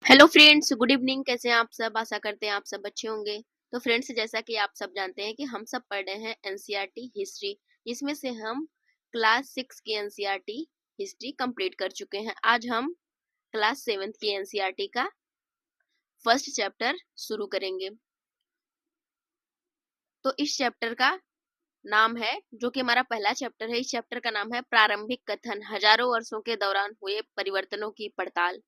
Hello friends, good evening. कैसे हैं आप सब? आशा करते हैं आप सब अच्छे होंगे। तो फ्रेंड्स, जैसा कि आप सब जानते हैं कि हम सब पढ़ रहे हैं एनसीईआरटी हिस्ट्री, जिसमें से हम क्लास 6 की एनसीईआरटी हिस्ट्री कंप्लीट कर चुके हैं। आज हम क्लास 7 की एनसीईआरटी का फर्स्ट चैप्टर शुरू करेंगे। तो इस चैप्टर का नाम है, जो कि हमारा पहला चैप्टर है, इस चैप्टर का नाम है प्रारंभिक कथन, हजारों वर्षों के दौरान हुए परिवर्तनों की पड़ताल।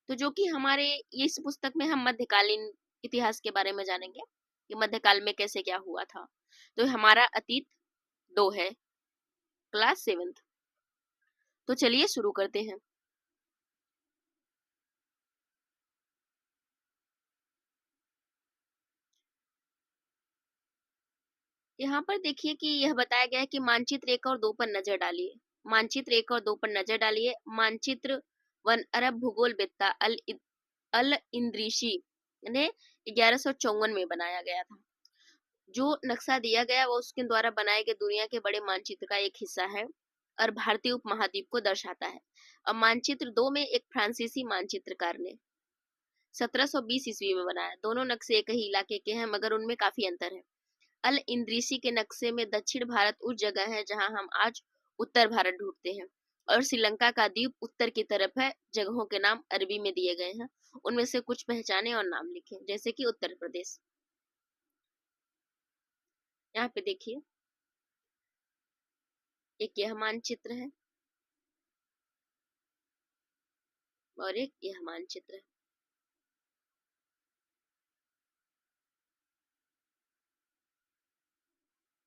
तो जो कि हमारे इस पुस्तक में हम मध्यकालीन इतिहास के बारे में जानेंगे कि मध्यकाल में कैसे क्या हुआ था। तो हमारा अतीत 2 है, क्लास 7। तो चलिए शुरू करते हैं। यहाँ पर देखिए कि यह बताया गया है कि मानचित्र 1 और 2 पर नजर डालिए। मानचित्र 1 और 2 पर नजर डालिए। मानचित्र 1 अरब भूगोल वेत्ता अल इंद्रिशी ने 1154 में बनाया गया था। जो नक्शा दिया गया वो उसके द्वारा बनाए गए दुनिया के बड़े मानचित्र का एक हिस्सा है और भारतीय उपमहाद्वीप को दर्शाता है। अब मानचित्र 2 में एक फ्रांसीसी मानचित्रकार ने 1720 ईस्वी में बनाया। दोनों नक्शे एक ही इलाके के हैं, मगर उनमें काफी अंतर है। अल इंद्रिसी के नक्शे में दक्षिण भारत उस जगह है जहां हम आज उत्तर भारत ढूंढते हैं, और श्रीलंका का द्वीप उत्तर की तरफ है। जगहों के नाम अरबी में दिए गए हैं, उनमें से कुछ पहचाने और नाम लिखें, जैसे कि उत्तर प्रदेश। यहाँ पे देखिए, एक यह मानचित्र है और एक यह मानचित्र है।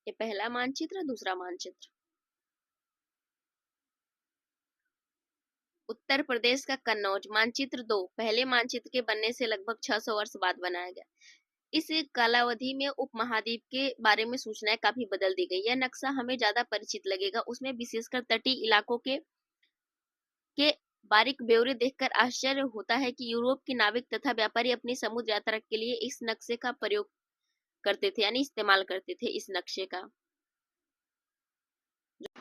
ये पहला मानचित्र, दूसरा मानचित्र। उत्तर प्रदेश का कन्नौज, मानचित्र 2 पहले मानचित्र के बनने से लगभग 600 वर्ष बाद बनाया गया। इस कालावधि में उपमहाद्वीप के बारे में सूचनाएं काफी बदल दी गई। यह नक्शा हमें ज्यादा परिचित लगेगा। उसमें विशेषकर तटीय इलाकों के बारीक ब्यौरे देखकर आश्चर्य होता है कि यूरोप के नाविक तथा व्यापारी अपनी समुद्र यात्रा के लिए इस नक्शे का प्रयोग करते थे, यानी इस्तेमाल करते थे इस नक्शे का,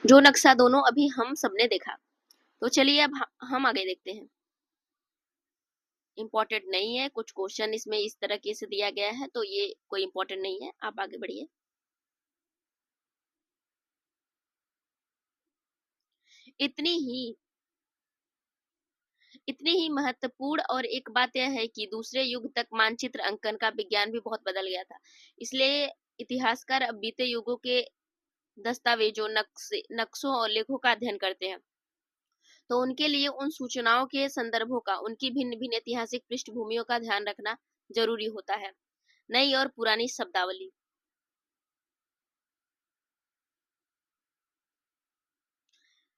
जो नक्शा दोनों अभी हम सबने देखा। तो चलिए अब हम आगे देखते हैं। इम्पोर्टेंट नहीं है, कुछ क्वेश्चन इसमें इस तरह से दिया गया है, तो ये कोई इम्पोर्टेंट नहीं है। आप आगे बढ़िए। इतनी ही इतनी ही महत्वपूर्ण और एक बात यह है कि दूसरे युग तक मानचित्र अंकन का विज्ञान भी बहुत बदल गया था। इसलिए इतिहासकार अब बीते युगों के दस्तावेजों, नक्शों और लेखों का अध्ययन करते हैं। तो उनके लिए उन सूचनाओं के संदर्भों का, उनकी भिन्न भिन्न ऐतिहासिक पृष्ठभूमियों का ध्यान रखना जरूरी होता है। नई और पुरानी शब्दावली।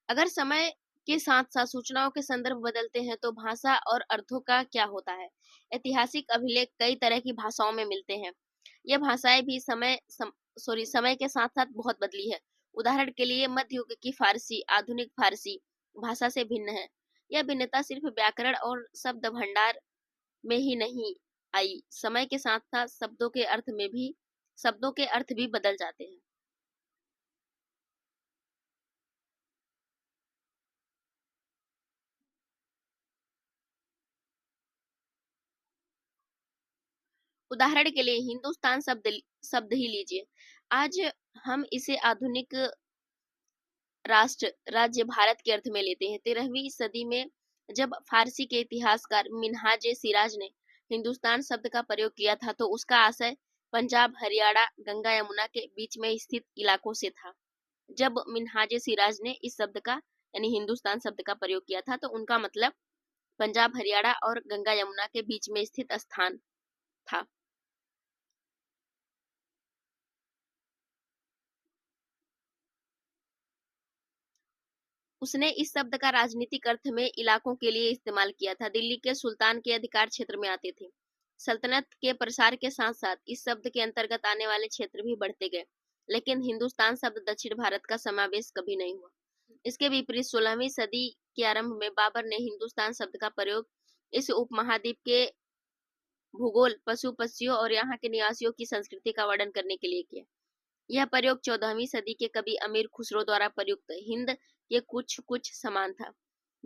अगर समय के साथ साथ सूचनाओं के संदर्भ बदलते हैं तो भाषा और अर्थों का क्या होता है? ऐतिहासिक अभिलेख कई तरह की भाषाओं में मिलते हैं। यह भाषाएं भी समय के साथ साथ बहुत बदली है। उदाहरण के लिए मध्य युग की फारसी आधुनिक फारसी भाषा से भिन्न है। यह भिन्नता सिर्फ व्याकरण और शब्द भंडार में ही नहीं आई, समय के साथ साथ शब्दों के अर्थ भी बदल जाते हैं। उदाहरण के लिए हिंदुस्तान शब्द ही लीजिए। आज हम इसे आधुनिक राष्ट्र राज्य भारत के अर्थ में लेते हैं। 13वीं सदी में जब फारसी के इतिहासकार मिन्हाज सिराज ने हिंदुस्तान शब्द का प्रयोग किया था, तो उसका आशय पंजाब, हरियाणा, गंगा यमुना के बीच में स्थित इलाकों से था। जब मिन्हाज सिराज ने इस शब्द का, यानी हिंदुस्तान शब्द का प्रयोग किया था, तो उनका मतलब पंजाब, हरियाणा और गंगा यमुना के बीच में स्थित स्थान था। उसने इस शब्द का राजनीतिक अर्थ में इलाकों के लिए इस्तेमाल किया था। दिल्ली के सुल्तान के अधिकार क्षेत्र में आते थे। सल्तनत के प्रसार के साथ साथ इस शब्द के अंतर्गत आने वाले क्षेत्र भी बढ़ते गए, लेकिन हिंदुस्तान शब्द दक्षिण भारत का समावेश कभी नहीं हुआ। इसके विपरीत 16वीं सदी के आरंभ में बाबर ने हिंदुस्तान शब्द का प्रयोग इस उपमहाद्वीप के भूगोल, पशु पक्षियों और यहाँ के निवासियों की संस्कृति का वर्णन करने के लिए किया। यह प्रयोग 14वीं सदी के कवि अमीर खुसरो द्वारा प्रयुक्त हिंद के कुछ कुछ समान था।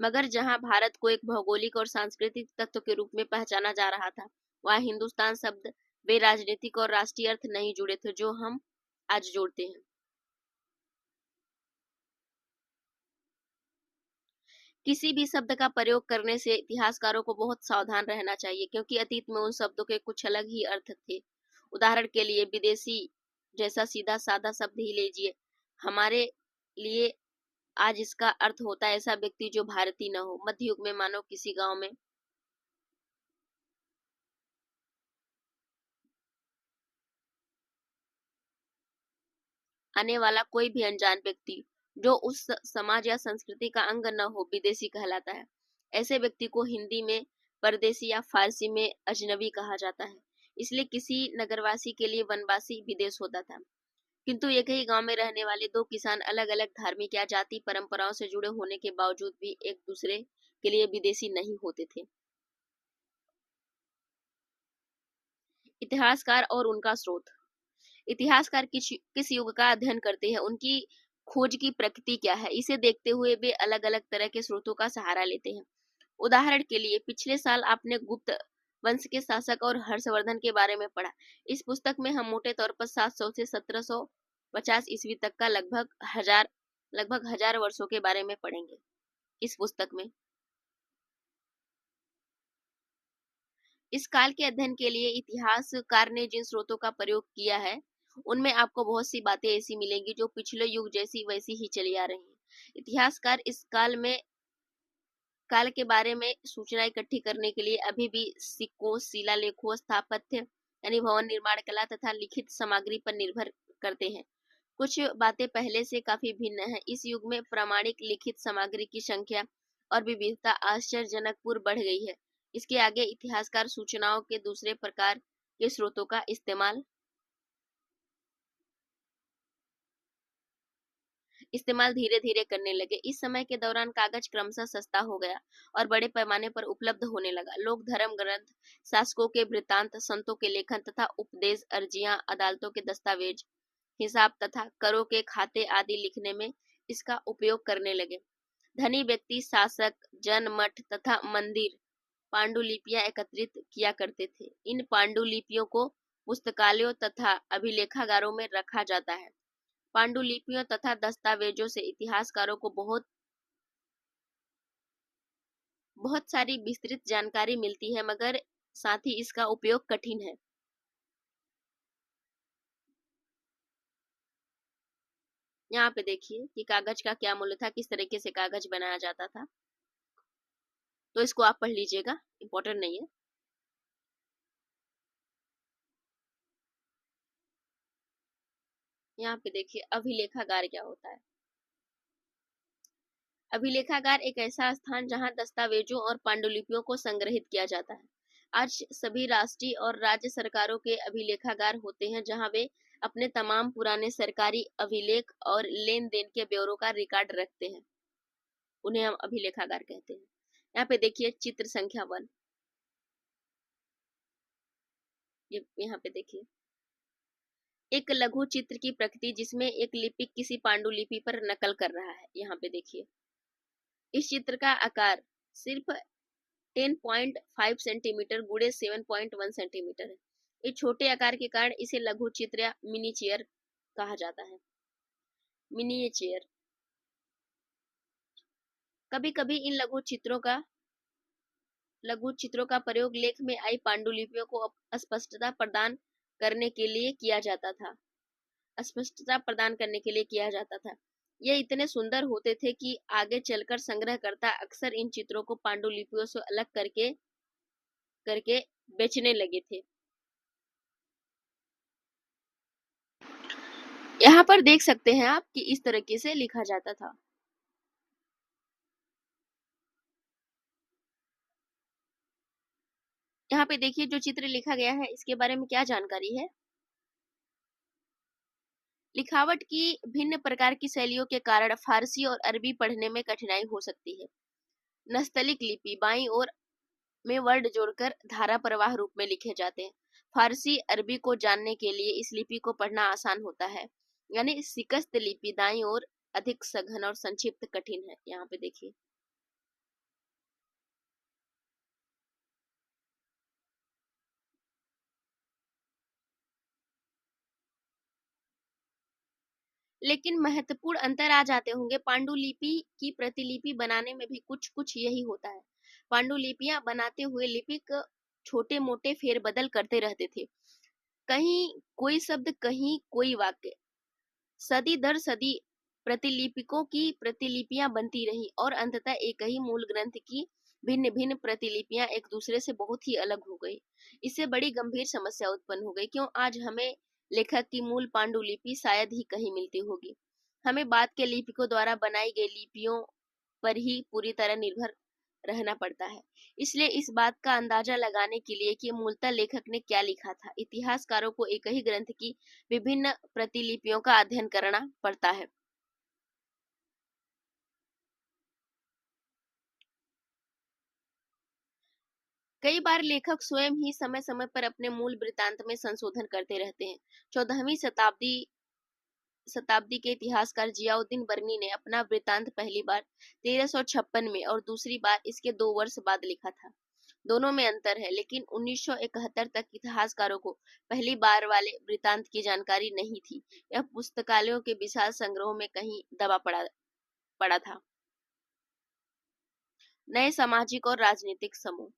मगर जहां भारत को एक भौगोलिक और सांस्कृतिक तत्व के रूप में पहचाना जा रहा था, वहां हिंदुस्तान शब्द वे राजनीतिक और राष्ट्रीय अर्थ नहीं जुड़े थे जो हम आज जोड़ते हैं। किसी भी शब्द का प्रयोग करने से इतिहासकारों को बहुत सावधान रहना चाहिए, क्योंकि अतीत में उन शब्दों के कुछ अलग ही अर्थ थे। उदाहरण के लिए विदेशी जैसा सीधा साधा शब्द ही लीजिए, हमारे लिए आज इसका अर्थ होता है ऐसा व्यक्ति जो भारतीय न हो। मध्य युग में मानो किसी गांव में आने वाला कोई भी अनजान व्यक्ति जो उस समाज या संस्कृति का अंग न हो, विदेशी कहलाता है। ऐसे व्यक्ति को हिंदी में परदेसी या फारसी में अजनबी कहा जाता है। इसलिए किसी नगरवासी के लिए वनवासी विदेश होता था। किंतु एक ही गांव में रहने वाले दो किसान अलग अलग धार्मिक या जाति परंपराओं से जुड़े होने के बावजूद भी एक दूसरे के लिए विदेशी नहीं होते थे। इतिहासकार और उनका स्रोत। इतिहासकार किस युग का अध्ययन करते हैं, उनकी खोज की प्रकृति क्या है, इसे देखते हुए वे अलग अलग तरह के स्रोतों का सहारा लेते हैं। उदाहरण के लिए पिछले साल आपने गुप्त वंश के शासक और हर्षवर्धन के बारे में पढ़ा। इस पुस्तक में हम मोटे तौर पर 700 से 1750 ईस्वी तक का लगभग हजार वर्षों के बारे में पढ़ेंगे। इस पुस्तक में इस काल के अध्ययन के लिए इतिहासकार ने जिन स्रोतों का प्रयोग किया है, उनमें आपको बहुत सी बातें ऐसी मिलेंगी जो पिछले युग जैसी वैसी ही चली आ रही हैं। इतिहासकार इस काल के बारे में सूचना इकट्ठी करने के लिए अभी भी सिक्कों, शिलालेखों, स्थापत्य यानी भवन निर्माण कला तथा लिखित सामग्री पर निर्भर करते हैं। कुछ बातें पहले से काफी भिन्न हैं। इस युग में प्रामाणिक लिखित सामग्री की संख्या और विविधता आश्चर्यजनक पूर्व बढ़ गई है। इसके आगे इतिहासकार सूचनाओं के दूसरे प्रकार के स्रोतों का इस्तेमाल धीरे धीरे करने लगे। इस समय के दौरान कागज क्रमशः सस्ता हो गया और बड़े पैमाने पर उपलब्ध होने लगा। लोग धर्म ग्रंथ, शासकों के वृत्तांत, संतों के लेखन तथा उपदेश, अर्जियां, अदालतों के दस्तावेज, हिसाब तथा करों के खाते आदि लिखने में इसका उपयोग करने लगे। धनी व्यक्ति, शासक, जन, मठ तथा मंदिर पांडुलिपियां एकत्रित किया करते थे। इन पांडुलिपियों को पुस्तकालयों तथा अभिलेखागारों में रखा जाता है। पांडुलिपियों तथा दस्तावेजों से इतिहासकारों को बहुत बहुत सारी विस्तृत जानकारी मिलती है, मगर साथ ही इसका उपयोग कठिन है। यहाँ पे देखिए कि कागज का क्या मूल्य था, किस तरीके से कागज बनाया जाता था। तो इसको आप पढ़ लीजिएगा, इम्पोर्टेंट नहीं है। यहाँ पे देखिए अभिलेखागार क्या होता है। अभिलेखागार एक ऐसा स्थान जहां दस्तावेजों और पांडुलिपियों को संग्रहित किया जाता है। आज सभी राष्ट्रीय और राज्य सरकारों के अभिलेखागार होते हैं, जहां वे अपने तमाम पुराने सरकारी अभिलेख और लेन देन के ब्यौरों का रिकॉर्ड रखते हैं। उन्हें हम अभिलेखागार कहते हैं। यहाँ पे देखिए चित्र संख्या 1। ये यहाँ पे देखिए एक लघु चित्र की प्रकृति, जिसमें एक लिपिक किसी पांडुलिपि पर नकल कर रहा है। यहाँ पे देखिए इस चित्र का आकार सिर्फ 10.5 सेंटीमीटर गुणे 7.1 सेंटीमीटर है। इस छोटे आकार के कारण इसे लघु चित्र या मिनीचेयर कहा जाता है। मिनिएचर। कभी कभी इन लघु चित्रों का प्रयोग लेख में आई पांडुलिपियों को स्पष्टता प्रदान करने के लिए किया जाता था। ये इतने सुंदर होते थे कि आगे चलकर संग्रहकर्ता अक्सर इन चित्रों को पांडुलिपियों से अलग करके करके बेचने लगे थे। यहाँ पर देख सकते हैं आप कि इस तरीके से लिखा जाता था। यहाँ पे देखिए जो चित्र लिखा गया है इसके बारे में क्या जानकारी है। लिखावट की भिन्न प्रकार की शैलियों के कारण फारसी और अरबी पढ़ने में कठिनाई हो सकती है। नस्तलिक लिपि बाईं ओर में वर्ड जोड़कर धारा प्रवाह रूप में लिखे जाते हैं। फारसी अरबी को जानने के लिए इस लिपि को पढ़ना आसान होता है, यानी शिकस्त लिपि दाईं ओर अधिक सघन और संक्षिप्त कठिन है। यहाँ पे देखिए लेकिन महत्वपूर्ण अंतर आ जाते होंगे। पांडुलिपि की प्रतिलिपि बनाने में भी कुछ कुछ यही होता है। पांडुलिपियां बनाते हुए लिपिक छोटे मोटे फेरबदल करते रहते थे, कहीं कोई शब्द, कहीं कोई वाक्य। सदी दर सदी प्रतिलिपिकों की प्रतिलिपियां बनती रही और अंततः एक ही मूल ग्रंथ की भिन्न भिन्न प्रतिलिपियां एक दूसरे से बहुत ही अलग हो गई। इससे बड़ी गंभीर समस्या उत्पन्न हो गई। क्यों आज हमें लेखक की मूल पांडुलिपि शायद ही कहीं मिलती होगी। हमें बाद के लिपिकों द्वारा बनाई गई लिपियों पर ही पूरी तरह निर्भर रहना पड़ता है। इसलिए इस बात का अंदाजा लगाने के लिए कि मूलतः लेखक ने क्या लिखा था, इतिहासकारों को एक ही ग्रंथ की विभिन्न प्रतिलिपियों का अध्ययन करना पड़ता है। कई बार लेखक स्वयं ही समय समय पर अपने मूल वृत्तांत में संशोधन करते रहते हैं। 14वीं शताब्दी के इतिहासकार जियाउद्दीन बर्नी ने अपना वृत्तांत पहली बार 1356 में और दूसरी बार इसके 2 वर्ष बाद लिखा था। दोनों में अंतर है, लेकिन 1971 तक इतिहासकारों को पहली बार वाले वृत्तांत की जानकारी नहीं थी। यह पुस्तकालयों के विशाल संग्रहों में कहीं दबा पड़ा था। नए सामाजिक और राजनीतिक समूह।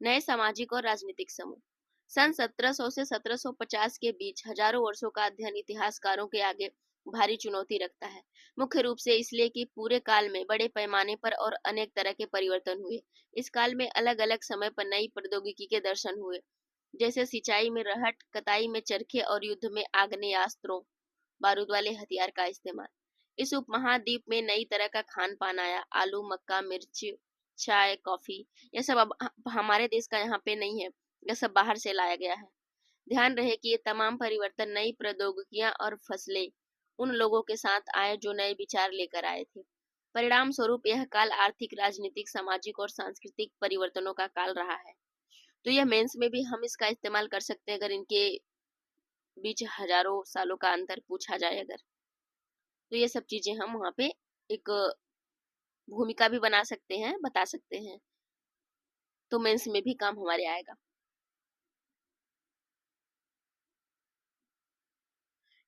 नए सामाजिक और राजनीतिक समूह सन 1700 से 1750 के बीच हजारों वर्षों का अध्ययन इतिहासकारों के आगे भारी चुनौती रखता है। मुख्य रूप से इसलिए कि पूरे काल में बड़े पैमाने पर और अनेक तरह के परिवर्तन हुए। इस काल में अलग अलग समय पर नई प्रौद्योगिकी के दर्शन हुए, जैसे सिंचाई में रहट, कताई में चरखे और युद्ध में आग्नेयास्त्रों, बारूद वाले हथियार का इस्तेमाल। इस उपमहाद्वीप में नई तरह का खान पान आया। आलू, मक्का, मिर्च, चाय, कॉफी, यह सब अब हमारे देश का यहाँ पे नहीं है, यह सब बाहर से लाया गया है। ध्यान रहे कि ये तमाम परिवर्तन नई प्रौद्योगिकियां और फसलें उन लोगों के साथ आए जो नए विचार लेकर आए थे। परिणाम स्वरूप यह काल आर्थिक, राजनीतिक, सामाजिक और सांस्कृतिक परिवर्तनों का काल रहा है। तो यह मेंस में भी हम इसका इस्तेमाल कर सकते हैं अगर इनके बीच हजारों सालों का अंतर पूछा जाए अगर। तो ये सब चीजें हम वहाँ पे एक भूमिका भी बना सकते हैं, बता सकते हैं, तो मेंस में भी काम हमारे आएगा।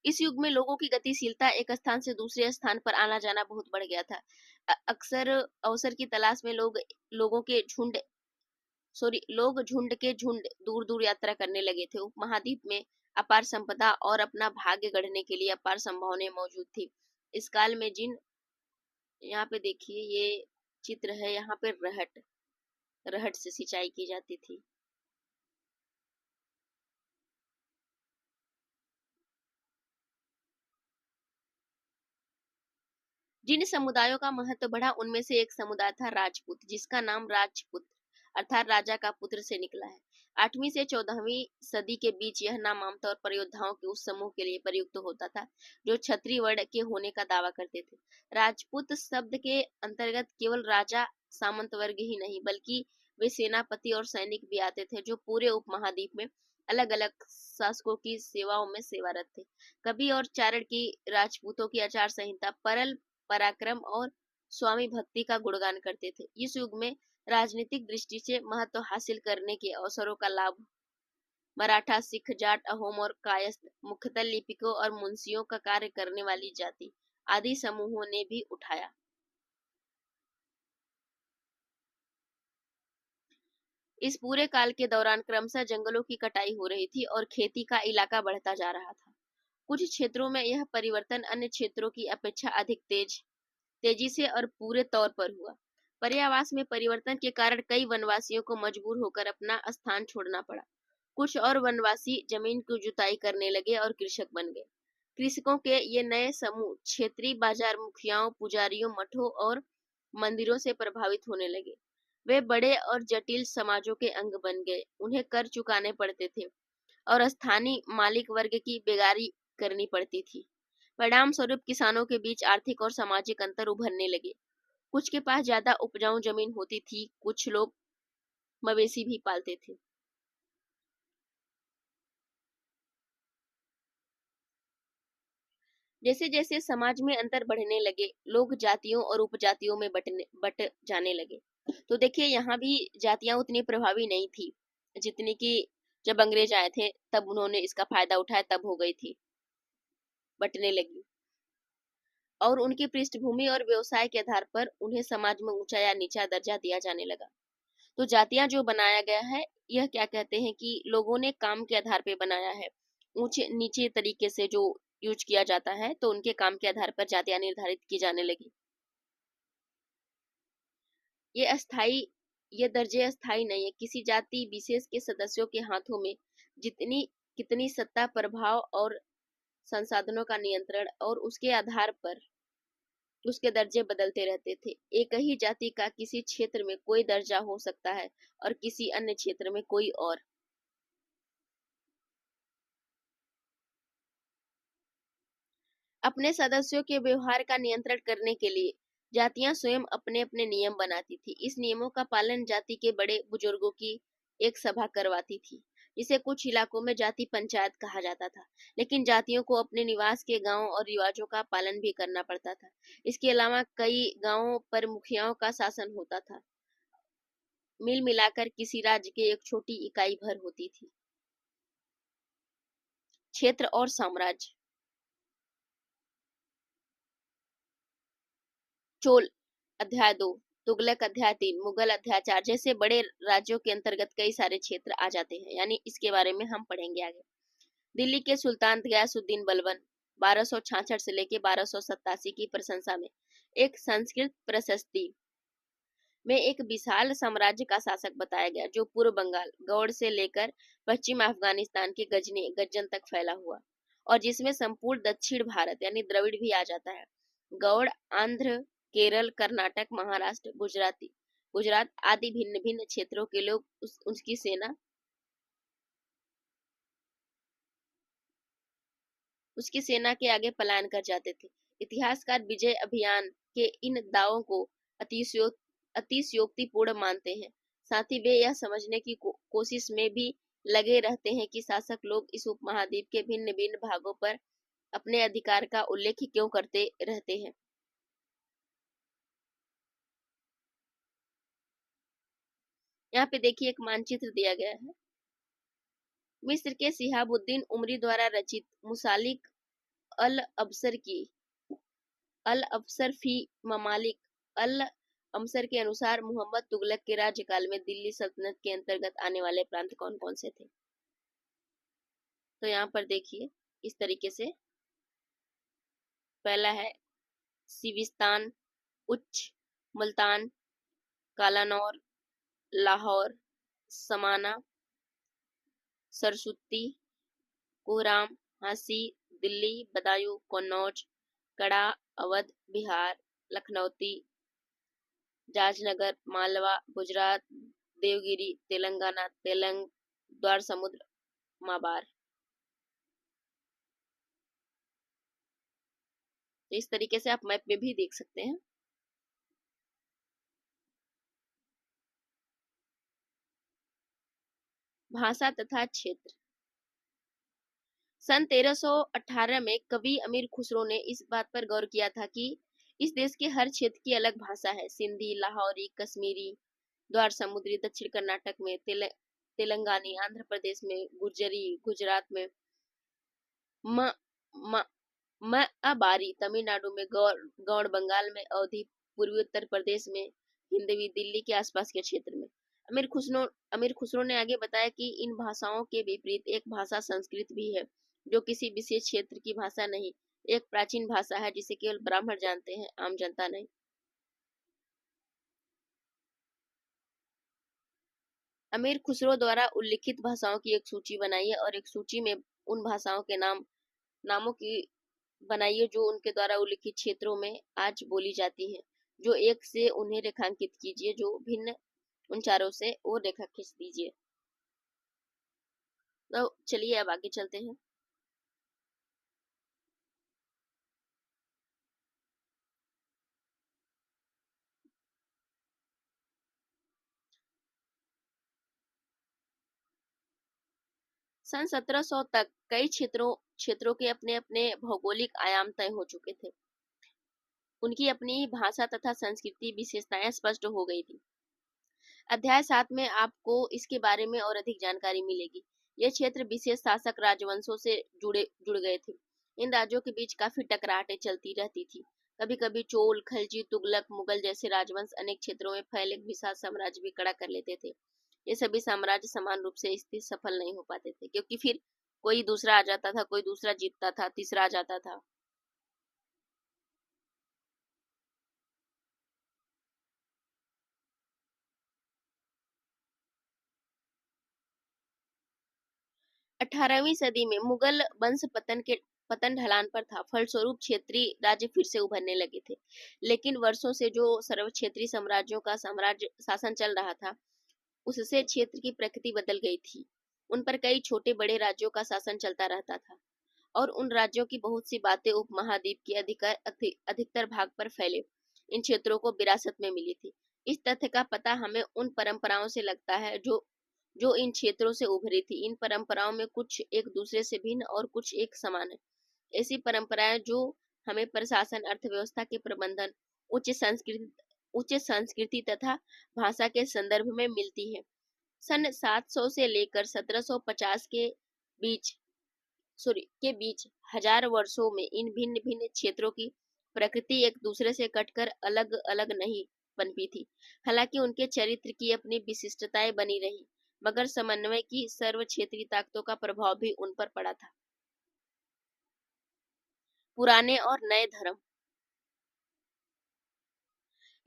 इस युग में लोगों की गतिशीलता, एक स्थान से दूसरे स्थान पर आना जाना बहुत बढ़ गया था। अक्सर अवसर की तलाश में लोग झुंड के झुंड दूर दूर यात्रा करने लगे थे। उपमहाद्वीप में अपार संपदा और अपना भाग्य गढ़ने के लिए अपार संभावनाएं मौजूद थी। इस काल में जिन, यहाँ पे देखिए ये चित्र है, यहाँ पे रहट रहट से सिंचाई की जाती थी। जिन समुदायों का महत्व बढ़ा उनमें से एक समुदाय था राजपूत, जिसका नाम राजपुत्र अर्थात राजा का पुत्र से निकला है। 8वीं से 14वीं सदी के बीच यह नाम आमतौर पर योद्धाओं के उस समूह के लिए प्रयुक्त होता था जो क्षत्रिय वर्ण के होने का दावा करते थे। राजपूत शब्द के अंतर्गत केवल राजा, सामंत वर्ग ही नहीं, बल्कि वे सेनापति और सैनिक भी आते थे जो पूरे उपमहाद्वीप में अलग अलग शासकों की सेवाओं में सेवारत थे। कवि और चारण की राजपूतों की आचार संहिता परल पराक्रम और स्वामी भक्ति का गुणगान करते थे। इस युग में राजनीतिक दृष्टि से महत्व हासिल करने के अवसरों का लाभ मराठा, सिख, जाट, अहोम और कायस्थ, मुख्यतः लिपिकों और मुंशियों का कार्य करने वाली जाति आदि समूहों ने भी उठाया। इस पूरे काल के दौरान क्रमशः जंगलों की कटाई हो रही थी और खेती का इलाका बढ़ता जा रहा था। कुछ क्षेत्रों में यह परिवर्तन अन्य क्षेत्रों की अपेक्षा अधिक तेजी से और पूरे तौर पर हुआ। पर्यावास में परिवर्तन के कारण कई वनवासियों को मजबूर होकर अपना स्थान छोड़ना पड़ा। कुछ और वनवासी जमीन की जुताई करने लगे और कृषक बन गए। कृषकों के ये नए समूह क्षेत्रीय बाजार मुखियाओं, पुजारियों, मठों और मंदिरों से प्रभावित होने लगे। वे बड़े और जटिल समाजों के अंग बन गए। उन्हें कर चुकाने पड़ते थे और स्थानीय मालिक वर्ग की बेगारी करनी पड़ती थी। परिणाम स्वरूप किसानों के बीच आर्थिक और सामाजिक अंतर उभरने लगे। कुछ के पास ज्यादा उपजाऊ जमीन होती थी, कुछ लोग मवेशी भी पालते थे। जैसे जैसे समाज में अंतर बढ़ने लगे, लोग जातियों और उपजातियों में बट जाने लगे। तो देखिए यहाँ भी जातियां उतनी प्रभावी नहीं थी जितनी कि जब अंग्रेज आए थे तब उन्होंने इसका फायदा उठाया, तब हो गई थी। बंटने लगी और उनकी पृष्ठभूमि और व्यवसाय के आधार पर उन्हें समाज में ऊंचा या नीचा दर्जा दिया जाने लगा। तो जातियां जो बनाया गया है, यह क्या कहते हैं कि लोगों ने काम के आधार पर बनाया है। ऊंचे नीचे तरीके से जो यूज किया जाता है, तो उनके काम के आधार पर जातियां निर्धारित की जाने लगी। ये दर्जे अस्थाई नहीं है। किसी जाति विशेष के सदस्यों के हाथों में जितनी कितनी सत्ता, प्रभाव और संसाधनों का नियंत्रण, और उसके आधार पर उसके दर्जे बदलते रहते थे। एक ही जाति का किसी क्षेत्र में कोई दर्जा हो सकता है और किसी अन्य क्षेत्र में कोई और। अपने सदस्यों के व्यवहार का नियंत्रण करने के लिए जातियां स्वयं अपने अपने नियम बनाती थी। इस नियमों का पालन जाति के बड़े बुजुर्गों की एक सभा करवाती थी, जिसे कुछ इलाकों में जाति पंचायत कहा जाता था। लेकिन जातियों को अपने निवास के गांव और रिवाजों का पालन भी करना पड़ता था। इसके अलावा कई गांवों पर मुखियाओं का शासन होता था। मिल मिलाकर किसी राज्य की एक छोटी इकाई भर होती थी। क्षेत्र और साम्राज्य। चोल अध्याय 2, तुगलक अध्याय 3, मुगल अध्याय 4 जैसे बड़े राज्यों के अंतर्गत कई सारे क्षेत्र आ जाते हैं, यानी इसके बारे में हम पढ़ेंगे आगे। दिल्ली के सुल्तान गयासुद्दीन बलबन 1266 से लेकर 1287 की प्रशंसा में एक संस्कृत प्रशस्ति में एक विशाल साम्राज्य का शासक बताया गया, जो पूर्व बंगाल गौड़ से लेकर पश्चिम अफगानिस्तान के गजन तक फैला हुआ, और जिसमें संपूर्ण दक्षिण भारत यानी द्रविड़ भी आ जाता है। गौड़ आंध्र, केरल, कर्नाटक, महाराष्ट्र, गुजरात आदि भिन्न भिन्न क्षेत्रों के लोग उसकी सेना के आगे पलायन कर जाते थे। इतिहासकार विजय अभियान के इन दावों को अतिशयोक्तिपूर्ण मानते हैं। साथ ही वे यह समझने की कोशिश में भी लगे रहते हैं कि शासक लोग इस उपमहाद्वीप के भिन्न भिन्न भागों पर अपने अधिकार का उल्लेख क्यों करते रहते हैं। यहाँ पे देखिए एक मानचित्र दिया गया है। मिस्र के शिहाबुद्दीन उमरी द्वारा रचित मुसालिक अल अबसर फी ममालिक अल अमसर के अनुसार मोहम्मद तुगलक के राज्यकाल में दिल्ली सल्तनत के अंतर्गत आने वाले प्रांत कौन कौन से थे। तो यहाँ पर देखिए इस तरीके से, पहला है सिविस्तान, उच्च, मुल्तान, कालानौर, लाहौर, समाना, सरसुत्ती, कोहराम, हांसी, दिल्ली, बदायूं, कन्नौज, कड़ा, अवध, बिहार, लखनौती, जाजनगर, मालवा, गुजरात, देवगिरी, तेलंगाना, द्वार समुद्र, माबार। तो इस तरीके से आप मैप में भी देख सकते हैं। भाषा तथा क्षेत्र। सन 1318 में कवि अमीर खुसरो ने इस बात पर गौर किया था कि इस देश के हर क्षेत्र की अलग भाषा है। सिंधी, लाहौरी, कश्मीरी, द्वार समुद्री, दक्षिण कर्नाटक में, तेलंगानी, आंध्र प्रदेश में गुर्जरी, गुजरात में म, म, अबारी, तमिलनाडु में गौड़, बंगाल में अवधी, पूर्वी उत्तर प्रदेश में हिंदवी, दिल्ली के आसपास के क्षेत्र में। अमीर खुसरो ने आगे बताया कि इन भाषाओं के विपरीत एक भाषा संस्कृत भी है, जो किसी विशेष क्षेत्र की भाषा नहीं, एक प्राचीन भाषा है जिसे केवल ब्राह्मण जानते हैं, आम जनता नहीं। अमीर खुसरो द्वारा उल्लिखित भाषाओं की एक सूची बनाई है, और एक सूची में उन भाषाओं के नामों की बनाइए जो उनके द्वारा उल्लिखित क्षेत्रों में आज बोली जाती हैं। जो एक से उन्हें रेखांकित कीजिए, जो भिन्न उन चारों से और रेखा खींच दीजिए। तो चलिए अब आगे चलते हैं। सन 1700 तक कई क्षेत्रों के अपने अपने भौगोलिक आयाम तय हो चुके थे। उनकी अपनी भाषा तथा संस्कृति विशेषताएं स्पष्ट हो गई थी। अध्याय 7 में आपको इसके बारे में और अधिक जानकारी मिलेगी। ये क्षेत्र विशेष शासक राजवंशों से जुड़ गए थे। इन राज्यों के बीच काफी टकराटें चलती रहती थी। कभी कभी चोल, खलजी, तुगलक, मुगल जैसे राजवंश अनेक क्षेत्रों में फैले एक विशाल साम्राज्य भी खड़ा कर लेते थे। ये सभी साम्राज्य समान रूप से स्थिर सफल नहीं हो पाते थे, क्योंकि फिर कोई दूसरा आ जाता था, कोई दूसरा जीतता था, तीसरा आ जाता था। 18वीं सदी में मुगल वंश पतन ढलान पर था। फलस्वरूप क्षेत्रीय राज्य फिर से उभरने लगे थे। लेकिन वर्षों से जो सर्व क्षेत्रीय साम्राज्यों का साम्राज्य शासन चल रहा था, उससे क्षेत्र की प्रकृति बदल गई थी। उन पर कई छोटे बड़े राज्यों का शासन चलता रहता था, और उन राज्यों की बहुत सी बातें उपमहाद्वीप के अधिकतर भाग पर फैले इन क्षेत्रों को विरासत में मिली थी। इस तथ्य का पता हमें उन परंपराओं से लगता है जो जो इन क्षेत्रों से उभरी थी। इन परंपराओं में कुछ एक दूसरे से भिन्न और कुछ एक समान है। ऐसी परंपराएं जो हमें प्रशासन, अर्थव्यवस्था के प्रबंधन, उच्च संस्कृति तथा भाषा के संदर्भ में मिलती है। सन 700 से लेकर 1750 बीच के बीच हजार वर्षों में इन भिन्न भिन्न क्षेत्रों की प्रकृति एक दूसरे से कटकर अलग अलग नहीं पनपी थी। हालांकि उनके चरित्र की अपनी विशिष्टताएं बनी रही, मगर समन्वय की सर्व क्षेत्रीय ताकतों का प्रभाव भी उन पर पड़ा था। पुराने और नए धर्म।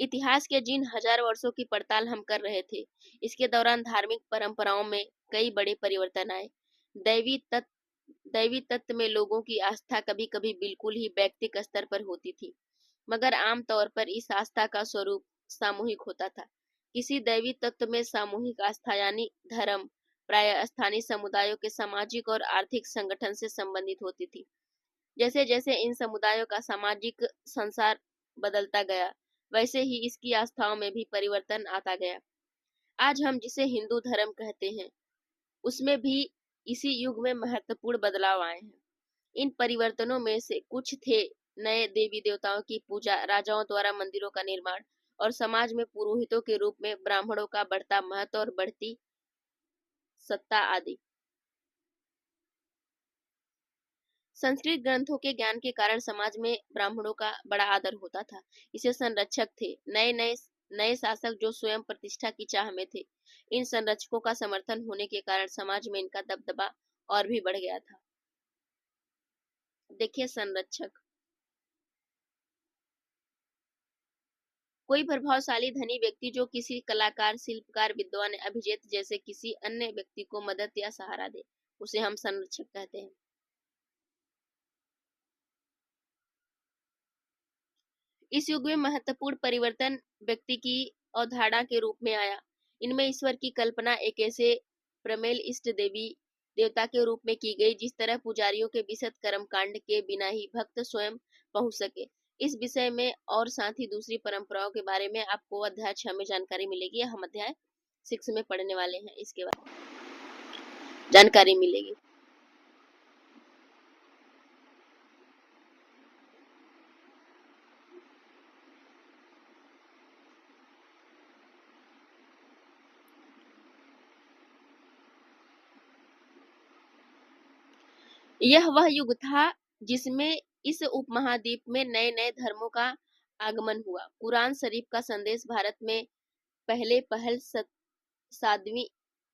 इतिहास के जिन हजार वर्षों की पड़ताल हम कर रहे थे, इसके दौरान धार्मिक परंपराओं में कई बड़े परिवर्तन आए। दैवी तत्व दैवी तत्व में लोगों की आस्था कभी कभी बिल्कुल ही व्यक्तिगत स्तर पर होती थी, मगर आम तौर पर इस आस्था का स्वरूप सामूहिक होता था। किसी दैवी तत्व में सामूहिक आस्था यानी धर्म प्रायः स्थानीय समुदायों के सामाजिक और आर्थिक संगठन से संबंधित होती थी। जैसे जैसे इन समुदायों का सामाजिक संसार बदलता गया, वैसे ही इसकी आस्थाओं में भी परिवर्तन आता गया। आज हम जिसे हिंदू धर्म कहते हैं, उसमें भी इसी युग में महत्वपूर्ण बदलाव आए हैं। इन परिवर्तनों में से कुछ थे नए देवी देवताओं की पूजा, राजाओं द्वारा मंदिरों का निर्माण, और समाज में पुरोहितों के रूप में ब्राह्मणों का बढ़ता महत्व और बढ़ती सत्ता आदि। संस्कृत ग्रंथों के ज्ञान के कारण समाज में ब्राह्मणों का बड़ा आदर होता था। इसे संरक्षक थे। नए नए नए शासक जो स्वयं प्रतिष्ठा की चाह में थे, इन संरक्षकों का समर्थन होने के कारण समाज में इनका दबदबा और भी बढ़ गया था। देखिए, संरक्षक कोई प्रभावशाली धनी व्यक्ति जो किसी कलाकार, शिल्पकार, विद्वान, अभिजेत जैसे किसी अन्य व्यक्ति को मदद या सहारा दे, उसे हम संरक्षक कहते हैं। इस युग में महत्वपूर्ण परिवर्तन व्यक्ति की अवधारणा के रूप में आया। इनमें ईश्वर की कल्पना एक ऐसे प्रमेल इष्ट देवी देवता के रूप में की गई जिस तरह पुजारियों के विशद कर्म कांड के बिना ही भक्त स्वयं पहुंच सके। इस विषय में और साथ ही दूसरी परंपराओं के बारे में आपको अध्याय 6 में जानकारी मिलेगी। हम अध्याय 6 में पढ़ने वाले हैं, इसके बाद जानकारी मिलेगी। यह वह युग था जिसमें इस उपमहाद्वीप में नए नए धर्मों का आगमन हुआ। कुरान शरीफ का संदेश भारत में पहले पहल सातवीं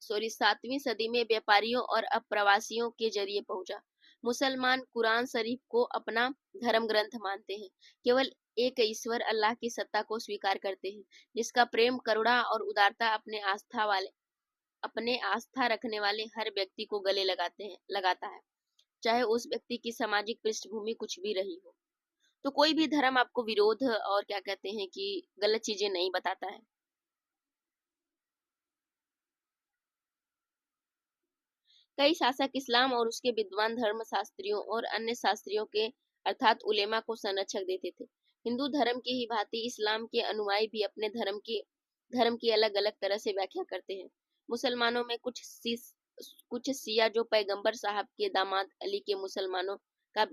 7वीं सदी में व्यापारियों और अप्रवासियों के जरिए पहुंचा। मुसलमान कुरान शरीफ को अपना धर्म ग्रंथ मानते हैं। केवल एक ईश्वर अल्लाह की सत्ता को स्वीकार करते हैं, जिसका प्रेम, करुणा और उदारता अपने आस्था रखने वाले हर व्यक्ति को गले लगाता है, चाहे उस व्यक्ति की सामाजिक पृष्ठभूमि कुछ भी रही हो। तो कोई भी धर्म आपको विरोध और क्या कहते हैं कि गलत चीजें नहीं बताता है। कई शासक इस्लाम और उसके विद्वान धर्म शास्त्रियों और अन्य शास्त्रियों के अर्थात उलेमा को संरक्षक देते थे। हिंदू धर्म की ही भांति इस्लाम के अनुयायी भी अपने धर्म की अलग अलग तरह से व्याख्या करते हैं। मुसलमानों में कुछ शिया जो पैगंबर साहब के दामाद अली के मुसलमानों का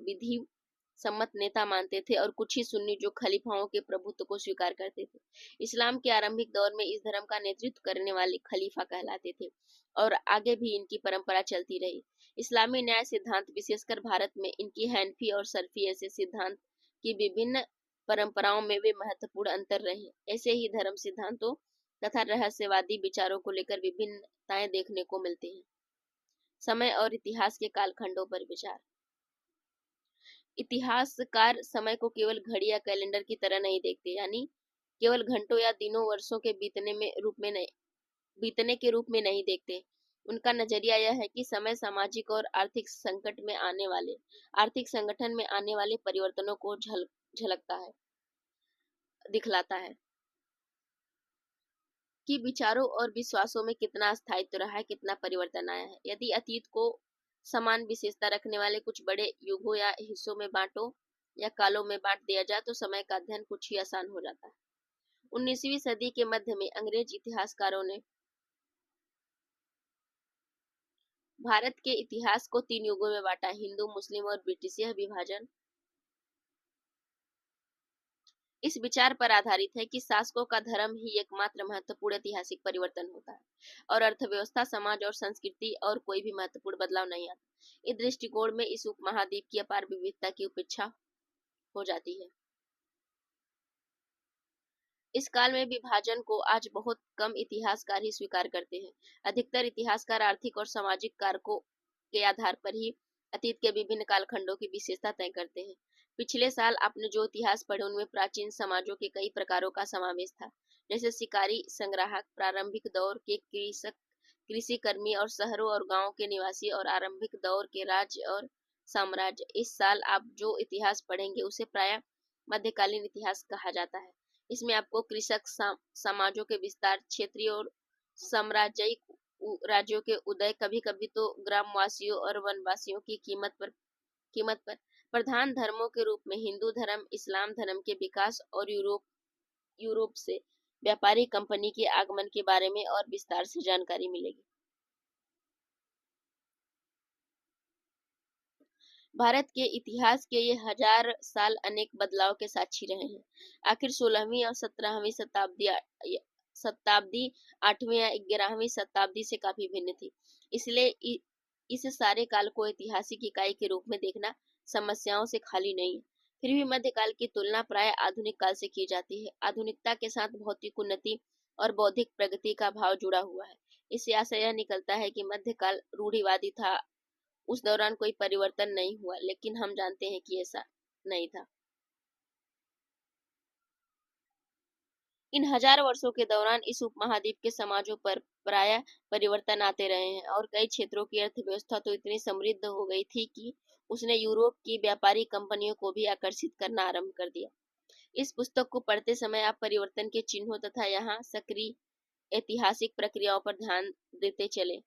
सम्मत नेता मानते थे और कुछ ही सुन्नी जो खलीफाओं के प्रभुत्व को स्वीकार करते थे। इस्लाम के आरंभिक दौर में इस धर्म का नेतृत्व करने वाले खलीफा कहलाते थे और आगे भी इनकी परंपरा चलती रही। इस्लामी न्याय सिद्धांत, विशेषकर भारत में इनकी हैनफी और सरफी ऐसे सिद्धांत की विभिन्न परंपराओं में वे महत्वपूर्ण अंतर रहे। ऐसे ही धर्म सिद्धांतों तथा रहस्यवादी विचारों को लेकर विभिन्नताएं देखने को मिलती हैं। समय और इतिहास के कालखंडों पर विचार। इतिहासकार समय को केवल घड़ी या कैलेंडर की तरह नहीं देखते, यानी केवल घंटों या दिनों वर्षों के बीतने के रूप में नहीं देखते। उनका नजरिया यह है कि समय सामाजिक और आर्थिक संगठन में आने वाले परिवर्तनों को झलकता है, दिखलाता है कि विचारों और विश्वासों में कितना स्थायित्व रहा है, कितना परिवर्तन आया है। यदि अतीत को समान विशेषता रखने वाले कुछ बड़े युगों या हिस्सों में या कालों में बांट दिया जाए तो समय का अध्ययन कुछ ही आसान हो जाता है। 19वीं सदी के मध्य में अंग्रेज इतिहासकारों ने भारत के इतिहास को 3 युगों में बांटा, हिंदू, मुस्लिम और ब्रिटिश। यह विभाजन इस विचार पर आधारित है कि शासकों का धर्म ही एकमात्र महत्वपूर्ण ऐतिहासिक परिवर्तन होता है और अर्थव्यवस्था, समाज और संस्कृति और कोई भी महत्वपूर्ण बदलाव नहीं आता। इस दृष्टिकोण में इस उपमहाद्वीप की अपार विविधता की उपेक्षा हो जाती है। इस काल में विभाजन को आज बहुत कम इतिहासकार ही स्वीकार करते हैं। अधिकतर इतिहासकार आर्थिक और सामाजिक कारकों के आधार पर ही अतीत के विभिन्न कालखंडों की विशेषता तय करते हैं। पिछले साल आपने जो इतिहास पढ़े उनमें प्राचीन समाजों के कई प्रकारों का समावेश था, जैसे शिकारी, संग्राहक, प्रारंभिक दौर के कृषक, कृषि कर्मी और शहरों और गांवों के निवासी और आरंभिक दौर के राज्य और साम्राज्य। इस साल आप जो इतिहास पढ़ेंगे उसे प्रायः मध्यकालीन इतिहास कहा जाता है। इसमें आपको कृषक समाजों के विस्तार, क्षेत्रीय और साम्राज्यिक राज्यों के उदय, कभी-कभी तो ग्रामवासियों और वनवासियों की कीमत पर प्रधान धर्मों के रूप में हिंदू धर्म, इस्लाम धर्म के विकास और यूरोप से व्यापारी कंपनी के आगमन के बारे में और विस्तार से जानकारी मिलेगी। भारत के इतिहास के ये 1000 साल अनेक बदलाव के साक्षी रहे हैं। आखिर 16वीं और 17वीं शताब्दी 8वीं या 11वीं शताब्दी से काफी भिन्न थी। इसलिए इस सारे काल को ऐतिहासिक इकाई के रूप में देखना समस्याओं से खाली नहीं है। फिर भी मध्यकाल की तुलना प्राय आधुनिक काल से की जाती है। आधुनिकता के साथ भौतिक उन्नति और बौद्धिक प्रगति का भाव जुड़ा हुआ है। इससे आशय यह निकलता है कि मध्यकाल रूढ़िवादी था, उस दौरान कोई परिवर्तन नहीं हुआ, लेकिन हम जानते हैं कि ऐसा नहीं था। इन 1000 वर्षों के दौरान इस उपमहाद्वीप के समाजों पर प्रायः परिवर्तन आते रहे हैं और कई क्षेत्रों की अर्थव्यवस्था तो इतनी समृद्ध हो गई थी कि उसने यूरोप की व्यापारी कंपनियों को भी आकर्षित करना आरंभ कर दिया। इस पुस्तक को पढ़ते समय आप परिवर्तन के चिन्हों तथा यहाँ सक्रिय ऐतिहासिक प्रक्रियाओं पर ध्यान देते चले।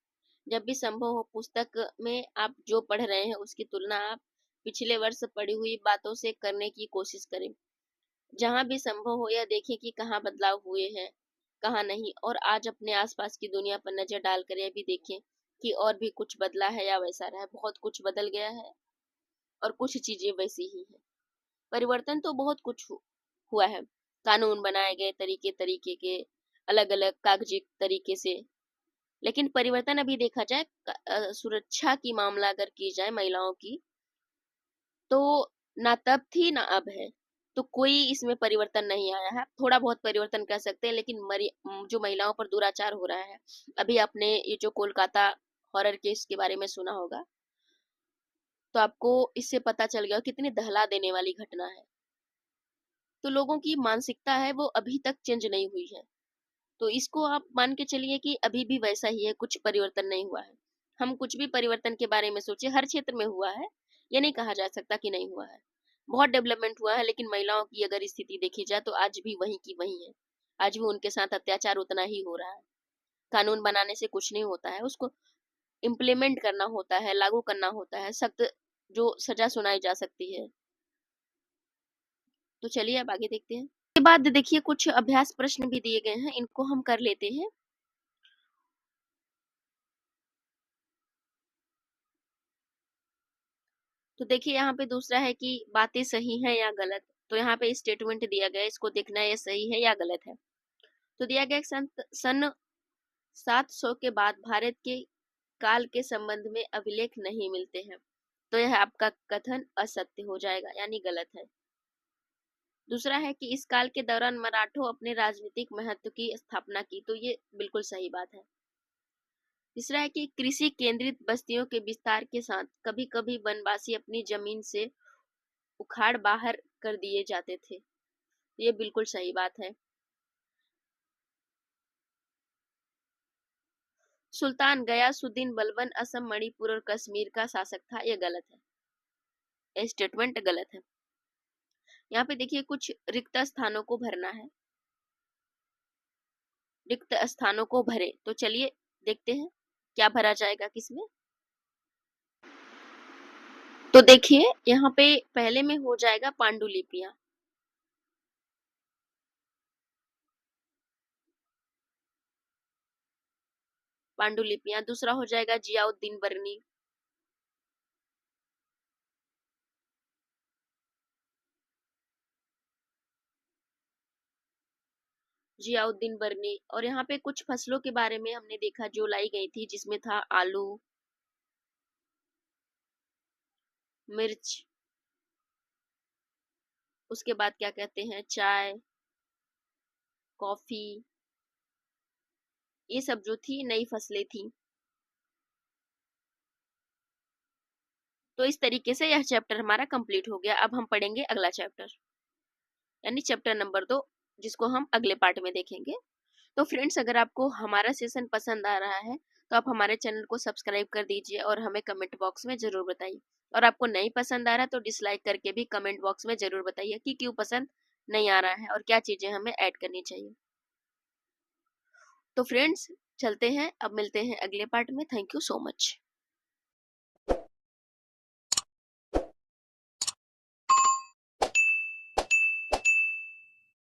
जब भी संभव हो पुस्तक में आप जो पढ़ रहे हैं उसकी तुलना आप पिछले वर्ष पढ़ी हुई बातों से करने की कोशिश करें। जहां भी संभव हो यह देखें कि कहाँ बदलाव हुए हैं, कहाँ नहीं, और आज अपने आसपास की दुनिया पर नजर डालकर यह भी देखें कि और भी कुछ बदला है या वैसा रहा है। बहुत कुछ बदल गया है और कुछ चीजें वैसी ही हैं। परिवर्तन तो बहुत कुछ हुआ है। कानून बनाए गए तरीके तरीके के, अलग अलग कागजी तरीके से, लेकिन परिवर्तन अभी देखा जाए सुरक्षा की मामला अगर की जाए महिलाओं की, तो ना तब थी ना अब है। तो कोई इसमें परिवर्तन नहीं आया है। थोड़ा बहुत परिवर्तन कह सकते हैं, लेकिन जो महिलाओं पर दुराचार हो रहा है, अभी आपने ये जो कोलकाता हॉरर केस के बारे में सुना होगा, तो आपको इससे पता चल गया कितनी दहला देने वाली घटना है। तो लोगों की मानसिकता है वो अभी तक चेंज नहीं हुई है। तो इसको आप मान के चलिए कि अभी भी वैसा ही है, कुछ परिवर्तन नहीं हुआ है। हम कुछ भी परिवर्तन के बारे में सोचे, हर क्षेत्र में हुआ है, ये नहीं कहा जा सकता कि नहीं हुआ है। बहुत डेवलपमेंट हुआ है, लेकिन महिलाओं की अगर स्थिति देखी जाए तो आज भी वही की वही है। आज भी उनके साथ अत्याचार उतना ही हो रहा है। कानून बनाने से कुछ नहीं होता है, उसको इम्प्लीमेंट करना होता है, लागू करना होता है, सख्त जो सजा सुनाई जा सकती है। तो चलिए अब आगे देखते हैं। के बाद देखिए कुछ अभ्यास प्रश्न भी दिए गए हैं, इनको हम कर लेते हैं। तो देखिए यहाँ पे दूसरा है कि बातें सही हैं या गलत। तो यहाँ पे स्टेटमेंट दिया गया है, इसको देखना है ये सही है या गलत है। तो दिया गया सन 700 के बाद भारत के काल के संबंध में अभिलेख नहीं मिलते हैं। तो यह आपका कथन असत्य हो जाएगा, यानी गलत है। दूसरा है कि इस काल के दौरान मराठों अपने राजनीतिक महत्व की स्थापना की। तो ये बिल्कुल सही बात है। तीसरा है कि कृषि केंद्रित बस्तियों के विस्तार के साथ कभी कभी वनवासी अपनी जमीन से उखाड़ बाहर कर दिए जाते थे। ये बिल्कुल सही बात है। सुल्तान गयासुद्दीन बलबन असम, मणिपुर और कश्मीर का शासक था। ये गलत है, ये स्टेटमेंट गलत है। यहाँ पे देखिए कुछ रिक्त स्थानों को भरना है, रिक्त स्थानों को भरे। तो चलिए देखते हैं क्या भरा जाएगा किसमें। तो देखिए यहाँ पे पहले में हो जाएगा पांडुलिपियां, पांडुलिपियां। दूसरा हो जाएगा जियाउद्दीन बरनी, जियाउद्दीन बरनी। और यहाँ पे कुछ फसलों के बारे में हमने देखा जो लाई गई थी, जिसमें था आलू, मिर्च, उसके बाद क्या कहते हैं चाय, कॉफी, ये सब जो थी नई फसलें थी। तो इस तरीके से यह चैप्टर हमारा कंप्लीट हो गया। अब हम पढ़ेंगे अगला चैप्टर, यानी चैप्टर नंबर 2, जिसको हम अगले पार्ट में देखेंगे। तो फ्रेंड्स, अगर आपको हमारा सेशन पसंद आ रहा है तो आप हमारे चैनल को सब्सक्राइब कर दीजिए और हमें कमेंट बॉक्स में जरूर बताइए। और आपको नहीं पसंद आ रहा तो डिसलाइक करके भी कमेंट बॉक्स में जरूर बताइए कि क्यों पसंद नहीं आ रहा है और क्या चीजें हमें ऐड करनी चाहिए। तो फ्रेंड्स, चलते हैं, अब मिलते हैं अगले पार्ट में। Thank you so much.